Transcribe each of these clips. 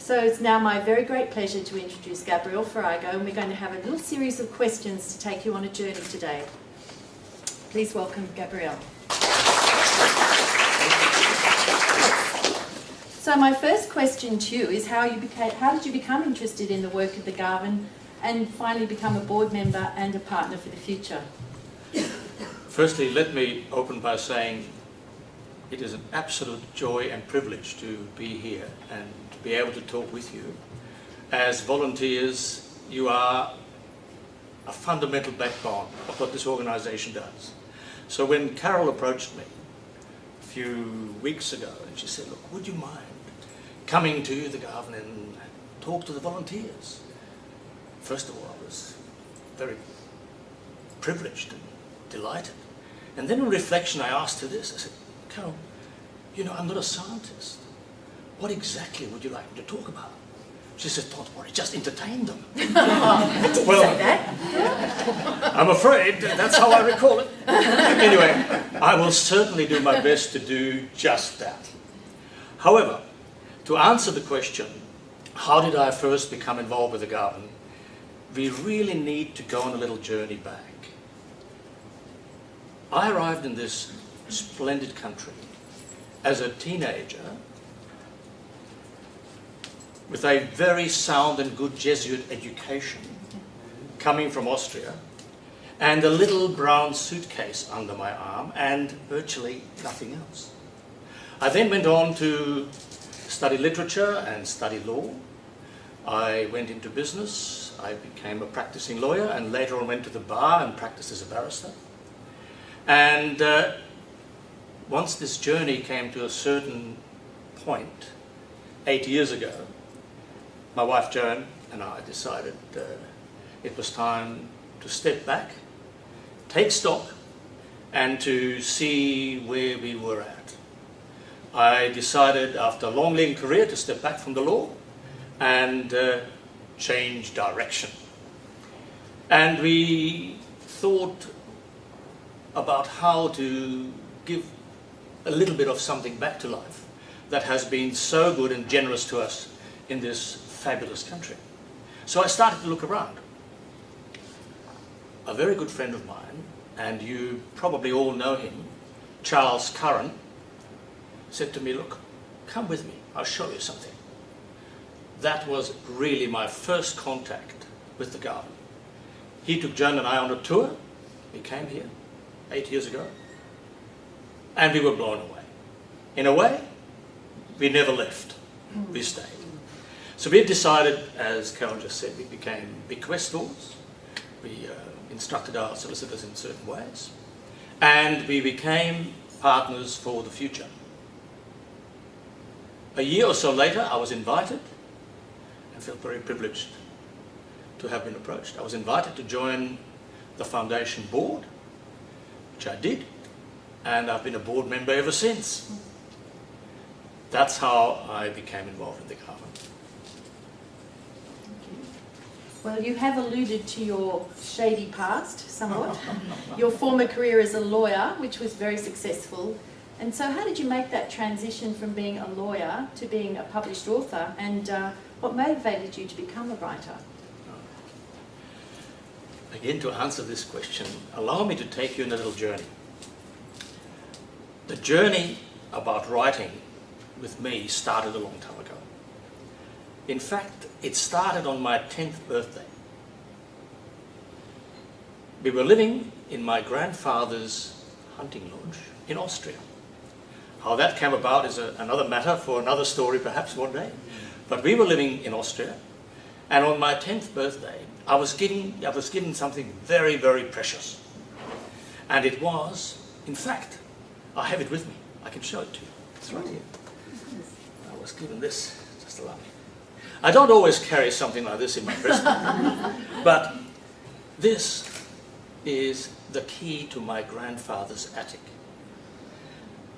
So it's now my very great pleasure to introduce Gabriel Farago, and we're going to have a little series of questions to take you on a journey today. Please welcome Gabriel. So my first question to you is how did you become interested in the work of the Garvan and finally become a board member and a partner for the future? Firstly, let me open by saying it is an absolute joy and privilege to be here and to be able to talk with you. As volunteers, you are a fundamental backbone of what this organisation does. So when Carol approached me a few weeks ago and she said, look, would you mind coming to the Garvan and talk to the volunteers? First of all, I was very privileged and delighted. And then in reflection, I asked her this. I said, Carol, you know, I'm not a scientist. What exactly would you like me to talk about? She said, don't worry, just entertain them. I didn't say that. I'm afraid that's how I recall it. Anyway, I will certainly do my best to do just that. However, to answer the question, how did I first become involved with the Garvan, we really need to go on a little journey back. I arrived in this splendid country as a teenager with a very sound and good Jesuit education coming from Austria and a little brown suitcase under my arm and virtually nothing else. I then went on to study literature and study law. I went into business, I became a practicing lawyer and later on went to the bar and practiced as a barrister. And once this journey came to a certain point, 8 years ago, my wife Joan and I decided it was time to step back, take stock, and to see where we were at. I decided after a long legal career to step back from the law and change direction. And we thought about how to give a little bit of something back to life that has been so good and generous to us in this fabulous country. So I started to look around. A very good friend of mine, and you probably all know him, Charles Curran, said to me, look, come with me, I'll show you something. That was really my first contact with the Garvan. He took Joan and I on a tour. We came here 8 years ago, and we were blown away. In a way, we never left. We stayed. So we decided, as Carol just said, we became bequestors. We instructed our solicitors in certain ways, and we became partners for the future. A year or so later, I was invited and felt very privileged to have been approached. I was invited to join the foundation board, which I did, and I've been a board member ever since. That's how I became involved in the Garvan. Well, you have alluded to your shady past somewhat. Your former career as a lawyer, which was very successful. And so how did you make that transition from being a lawyer to being a published author, and what motivated you to become a writer? Again, to answer this question, allow me to take you on a little journey. The journey about writing with me started a long time ago. In fact, it started on my 10th birthday. We were living in my grandfather's hunting lodge in Austria. How that came about is another matter for another story, perhaps one day. But we were living in Austria, and on my 10th birthday, I was given something very, very precious. And it was, in fact, I have it with me. I can show it to you. It's right here. I was given this. Just allow me. I don't always carry something like this in my breast, but this is the key to my grandfather's attic,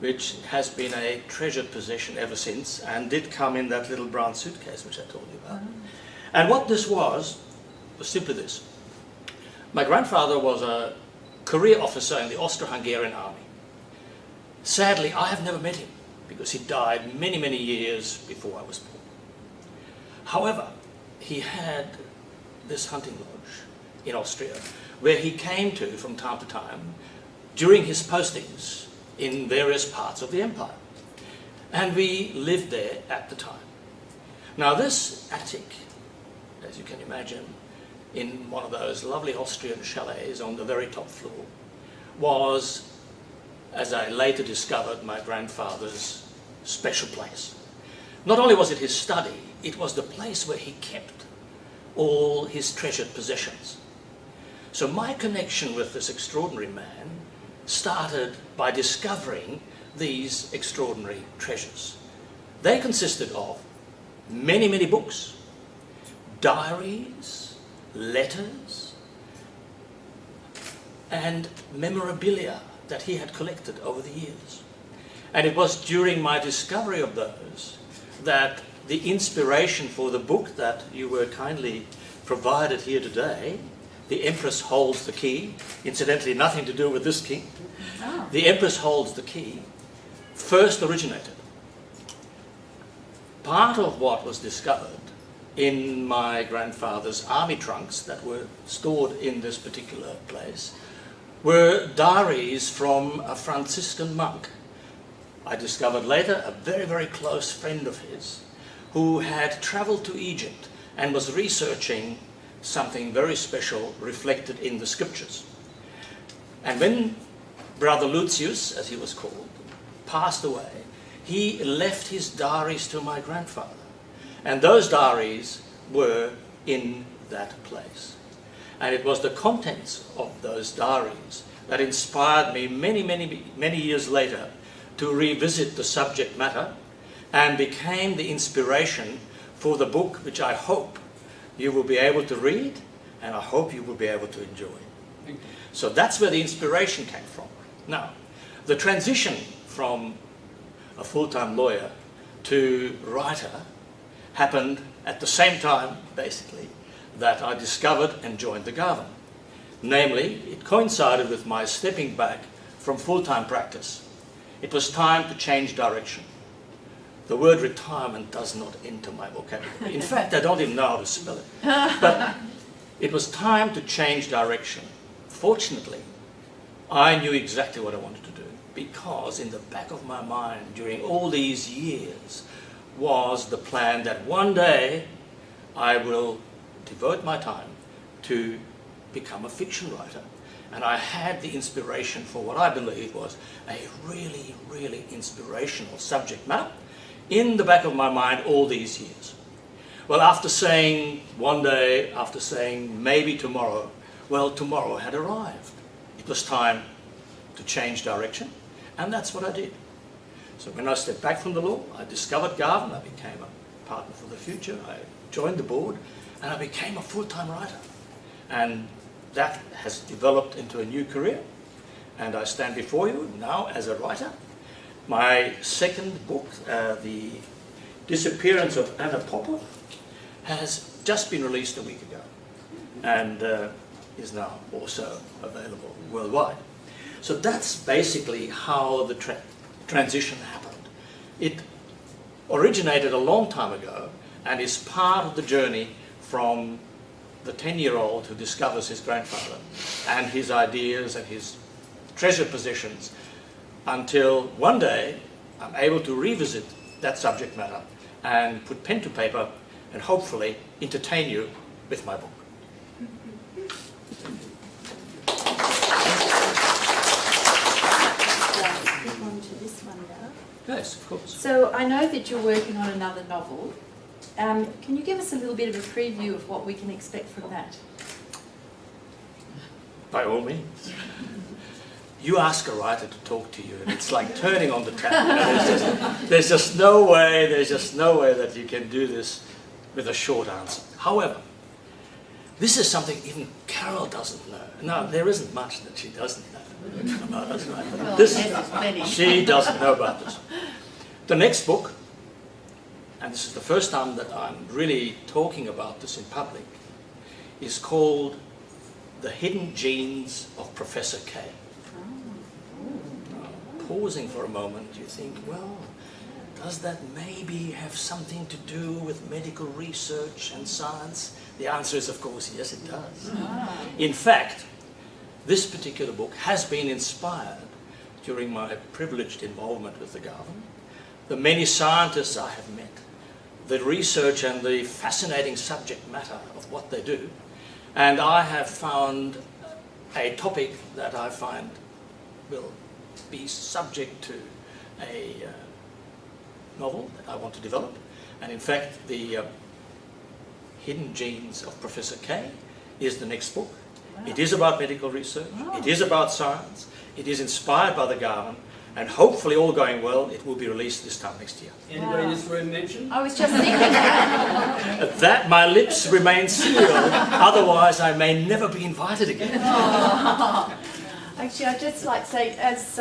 which has been a treasured possession ever since, and did come in that little brown suitcase which I told you about. And what this was simply this. My grandfather was a career officer in the Austro-Hungarian army. Sadly, I have never met him because he died many, many years before I was born. However, he had this hunting lodge in Austria where he came to from time to time during his postings in various parts of the empire. And we lived there at the time. Now this attic, as you can imagine, in one of those lovely Austrian chalets on the very top floor, was, as I later discovered, my grandfather's special place. Not only was it his study, it was the place where he kept all his treasured possessions. So my connection with this extraordinary man started by discovering these extraordinary treasures. They consisted of many, many books, diaries, letters, and memorabilia that he had collected over the years. And it was during my discovery of those that the inspiration for the book that you were kindly provided here today, The Empress Holds the Key, incidentally nothing to do with this key, The Empress Holds the Key, first originated. Part of what was discovered in my grandfather's army trunks that were stored in this particular place were diaries from a Franciscan monk. I discovered later a very, very close friend of his who had travelled to Egypt and was researching something very special reflected in the scriptures. And when Brother Lucius, as he was called, passed away, he left his diaries to my grandfather. And those diaries were in that place. And it was the contents of those diaries that inspired me many years later to revisit the subject matter and became the inspiration for the book which I hope you will be able to read and I hope you will be able to enjoy. So that's where the inspiration came from. Now, the transition from a full-time lawyer to writer happened at the same time, basically, that I discovered and joined the Garden. Namely, it coincided with my stepping back from full-time practice. It was time to change direction. The word retirement does not enter my vocabulary. In fact, I don't even know how to spell it. But it was time to change direction. Fortunately, I knew exactly what I wanted to do, because in the back of my mind during all these years was the plan that one day I will devote my time to become a fiction writer. And I had the inspiration for what I believe was a really, really inspirational subject matter in the back of my mind all these years. Well, after saying one day, after saying maybe tomorrow, well, tomorrow had arrived. It was time to change direction, and that's what I did. So when I stepped back from the law, I discovered Garden, I became a partner for the future, I joined the board, and I became a full-time writer. And that has developed into a new career, and I stand before you now as a writer. My second book, The Disappearance of Anna Popov, has just been released a week ago, and is now also available worldwide. So that's basically how the transition happened. It originated a long time ago and is part of the journey from the 10-year-old who discovers his grandfather and his ideas and his treasured possessions until one day I'm able to revisit that subject matter and put pen to paper and hopefully entertain you with my book. Yes, of course. So I know that you're working on another novel. Can you give us a little bit of a preview of what we can expect from that? By all means. You ask a writer to talk to you, and it's like turning on the tap. You know, there's just no way that you can do this with a short answer. However, this is something even Carol doesn't know. No, there isn't much that she doesn't know about us, right? But she doesn't know about this. The next book, and this is the first time that I'm really talking about this in public, is called The Hidden Genes of Professor K. Pausing for a moment, you think, well, does that maybe have something to do with medical research and science? The answer is, of course, yes, it does. In fact, this particular book has been inspired during my privileged involvement with the government, the many scientists I have met, the research and the fascinating subject matter of what they do, and I have found a topic that I find will be subject to a novel that I want to develop. And in fact, the Hidden Genes of Professor K is the next book. Wow. It is about medical research, Oh. it is about science, it is inspired by the garden, and hopefully, all going well, it will be released this time next year. Anybody in this room mentioned? I was just thinking that. At that, my lips remain sealed, otherwise I may never be invited again. Actually, I'd just like to say, as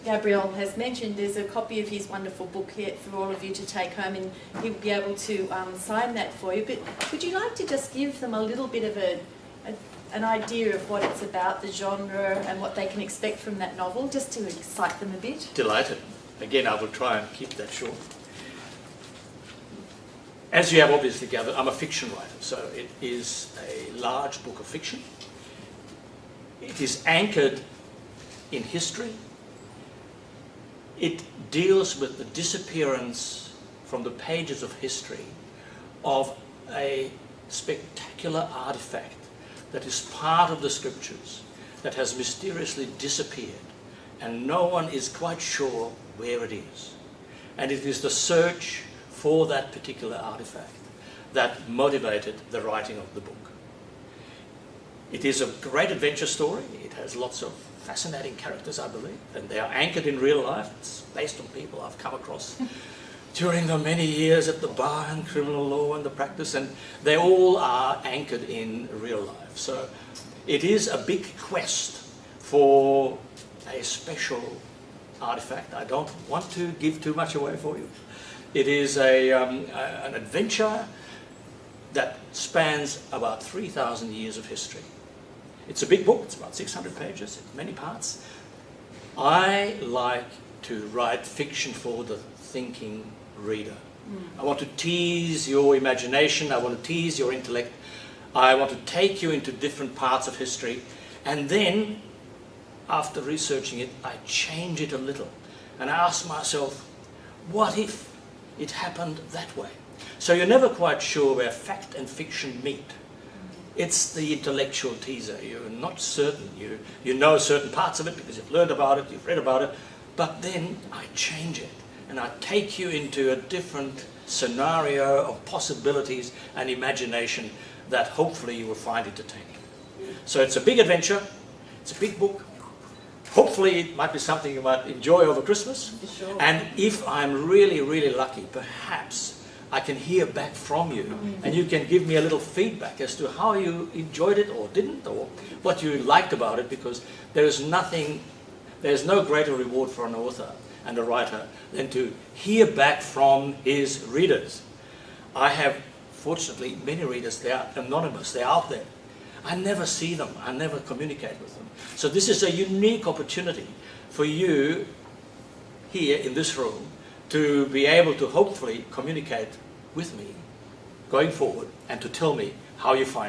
Gabriel has mentioned, there's a copy of his wonderful book here for all of you to take home, and he'll be able to sign that for you. But would you like to just give them a little bit of an idea of what it's about, the genre, and what they can expect from that novel, just to excite them a bit? Delighted. Again, I will try and keep that short. As you have obviously gathered, I'm a fiction writer, so it is a large book of fiction. It is anchored in history. It deals with the disappearance from the pages of history of a spectacular artifact that is part of the scriptures that has mysteriously disappeared, and no one is quite sure where it is. And it is the search for that particular artifact that motivated the writing of the book. It is a great adventure story. It has lots of fascinating characters, I believe, and they are anchored in real life. It's based on people I've come across during the many years at the bar and criminal law and the practice, and they all are anchored in real life. So it is a big quest for a special artifact. I don't want to give too much away for you. It is an adventure that spans about 3,000 years of history. It's a big book, it's about 600 pages, many parts. I like to write fiction for the thinking reader. I want to tease your imagination, I want to tease your intellect, I want to take you into different parts of history, and then, after researching it, I change it a little, and I ask myself, what if it happened that way? So you're never quite sure where fact and fiction meet. It's the intellectual teaser. You're not certain. You know certain parts of it because you've learned about it, you've read about it, but then I change it and I take you into a different scenario of possibilities and imagination that hopefully you will find entertaining. So it's a big adventure, it's a big book. Hopefully it might be something you might enjoy over Christmas. Sure. And if I'm really, really lucky, perhaps I can hear back from you and you can give me a little feedback as to how you enjoyed it or didn't, or what you liked about it, because there's no greater reward for an author and a writer than to hear back from his readers. I have, fortunately, many readers. They are anonymous, they're out there. I never see them, I never communicate with them. So this is a unique opportunity for you here in this room to be able to hopefully communicate with me going forward and to tell me how you find